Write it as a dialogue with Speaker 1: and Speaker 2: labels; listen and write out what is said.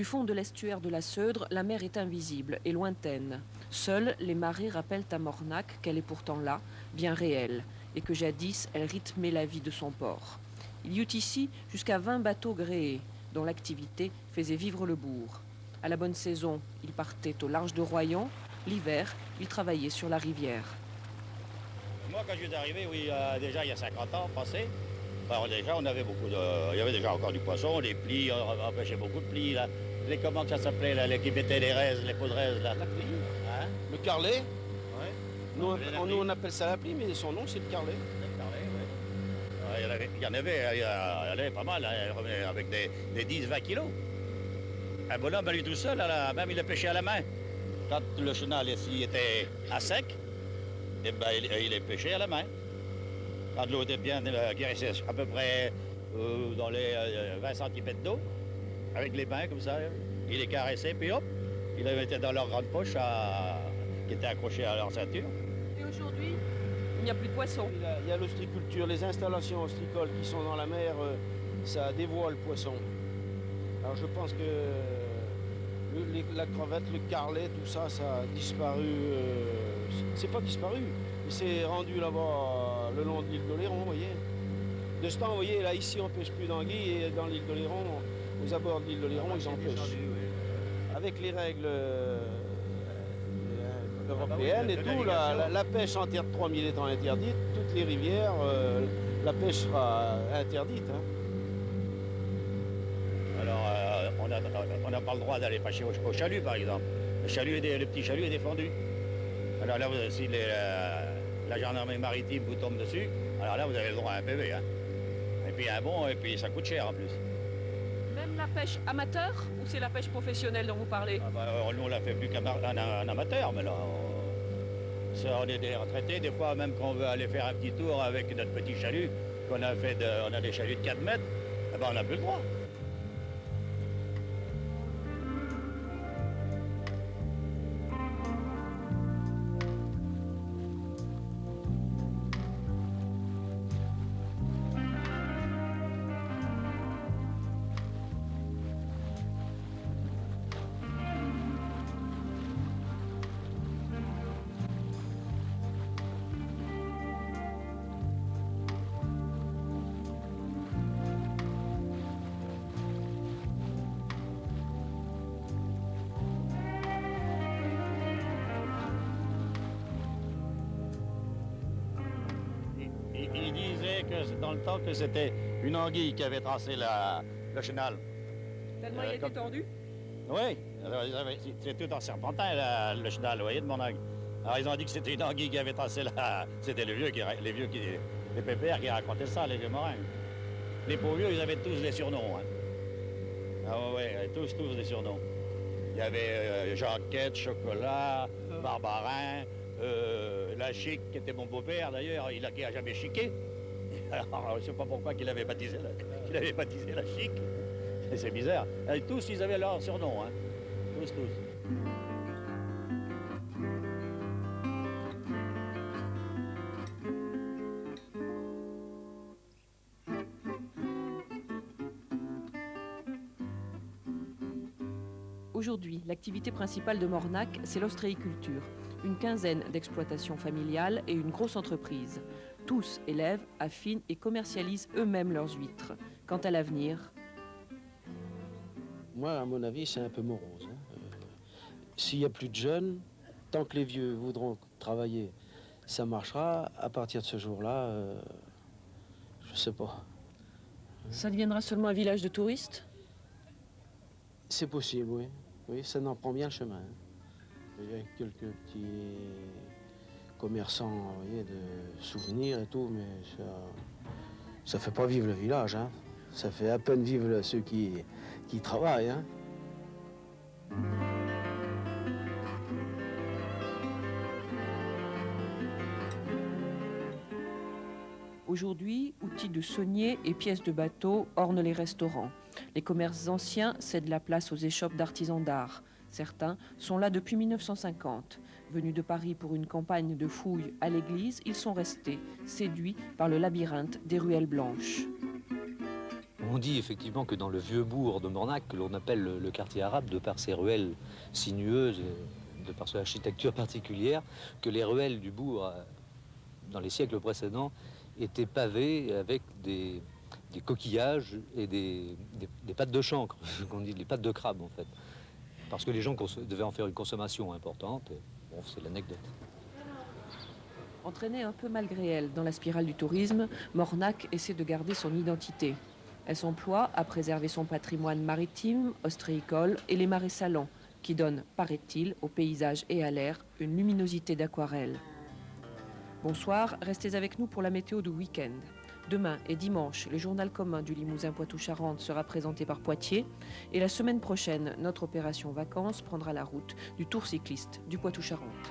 Speaker 1: Du fond de l'estuaire de la Seudre, la mer est invisible et lointaine. Seules les marées rappellent à Mornac qu'elle est pourtant là, bien réelle, et que jadis elle rythmait la vie de son port. Il y eut ici jusqu'à 20 bateaux gréés, dont l'activité faisait vivre le bourg. À la bonne saison, ils partaient au large de Royan. L'hiver, ils travaillaient sur la rivière.
Speaker 2: Moi, quand je suis arrivé, oui, déjà il y a 50 ans passé, alors déjà on avait beaucoup de... Il y avait déjà encore du poisson, des plis, on pêchait beaucoup de plis, là. Les, comment que ça s'appelait, là, les qui mettaient les raises, les pots de raises, là.
Speaker 3: La plie.
Speaker 2: Hein?
Speaker 3: Le carlet.
Speaker 2: Ouais.
Speaker 3: Nous, on appelle ça la plie, mais son nom, c'est le carlet.
Speaker 2: Le carlet, ouais. Il y en avait pas mal, hein, avec des 10-20 kilos. Un bonhomme, lui tout seul, même il le pêchait à la main. Quand le chenal ici était à sec, eh ben, il est pêché à la main. Quand l'eau était bien guérissée, à peu près dans les 20 cm d'eau, avec les mains comme ça, il les caressait, puis hop, il les mettait dans leur grande poche qui était accrochée à leur ceinture.
Speaker 1: Et aujourd'hui, il n'y a plus de poissons.
Speaker 3: Il y a l'ostriculture, les installations ostricoles qui sont dans la mer, ça dévoile le poisson. Alors je pense que la crevette, le carlet, tout ça, ça a disparu. C'est pas disparu, mais c'est rendu là-bas, le long de l'île d'Oléron, vous voyez. De ce temps, vous voyez, là, ici, on ne pêche plus d'anguilles, et dans l'île d'Oléron, aux abords de l'île d'Oléron, ils en pêchent. Avec les règles européennes et tout, la pêche en terre de 3000 étant interdite, toutes les rivières, la pêche sera interdite. Hein.
Speaker 2: Alors, on n'a pas le droit d'aller pêcher au chalut, par exemple. Le petit chalut est défendu. Alors là, si la gendarmerie maritime vous tombe dessus, alors là, vous avez le droit à un PV. Hein. Et puis un bon, et puis ça coûte cher en plus.
Speaker 1: Même la pêche amateur ou c'est la pêche professionnelle dont vous parlez?
Speaker 2: Nous, on l'a fait plus qu'un amateur, mais là, on est des retraités. Des fois, même quand on veut aller faire un petit tour avec notre petit chalut, on a des chaluts de 4 mètres, eh ben, on n'a plus le droit. Il disait que dans le temps que c'était une anguille qui avait tracé le chenal.
Speaker 1: Tellement il était tordu?
Speaker 2: Oui, c'est tout en serpentin le chenal, vous voyez, de Mornac. Alors ils ont dit que c'était une anguille qui avait tracé c'était les pépères qui racontaient ça, les vieux marins. Les pauvres vieux, ils avaient tous des surnoms. Hein. Ah ouais, tous des surnoms. Il y avait Jeanquette, Chocolat, Barbarin, la Chic, qui était mon beau-père d'ailleurs, il a jamais chiqué. Alors, je ne sais pas pourquoi qu'il avait baptisé la Chic. C'est bizarre. Et tous, ils avaient leur surnom. Hein. Tous.
Speaker 1: Aujourd'hui, l'activité principale de Mornac, c'est l'ostréiculture. Une quinzaine d'exploitations familiales et une grosse entreprise. Tous élèvent, affinent et commercialisent eux-mêmes leurs huîtres. Quant à l'avenir...
Speaker 3: Moi, à mon avis, c'est un peu morose. Hein. S'il n'y a plus de jeunes, tant que les vieux voudront travailler, ça marchera. À partir de ce jour-là, je ne sais pas.
Speaker 1: Ça deviendra seulement un village de touristes?
Speaker 3: C'est possible, oui. Oui, ça en prend bien le chemin. Il y a quelques petits commerçants, vous voyez, de souvenirs et tout, mais ça fait pas vivre le village. Hein. Ça fait à peine vivre ceux qui travaillent. Hein.
Speaker 1: Aujourd'hui, outils de saunier et pièces de bateau ornent les restaurants. Les commerces anciens cèdent la place aux échoppes d'artisans d'art. Certains sont là depuis 1950. Venus de Paris pour une campagne de fouilles à l'église, ils sont restés, séduits par le labyrinthe des ruelles blanches.
Speaker 4: On dit effectivement que dans le vieux bourg de Mornac, que l'on appelle le quartier arabe, de par ses ruelles sinueuses, de par son architecture particulière, que les ruelles du bourg, dans les siècles précédents, étaient pavées avec des coquillages et des pattes de chancre, qu'on dit les pattes de crabe en fait. Parce que les gens devaient en faire une consommation importante. Bon, c'est l'anecdote.
Speaker 1: Entraînée un peu malgré elle dans la spirale du tourisme, Mornac essaie de garder son identité. Elle s'emploie à préserver son patrimoine maritime, ostréicole et les marais salants, qui donnent, paraît-il, au paysage et à l'air une luminosité d'aquarelle. Bonsoir, restez avec nous pour la météo du week-end. Demain et dimanche, le journal commun du Limousin Poitou-Charentes sera présenté par Poitiers. Et la semaine prochaine, notre opération vacances prendra la route du Tour cycliste du Poitou-Charentes.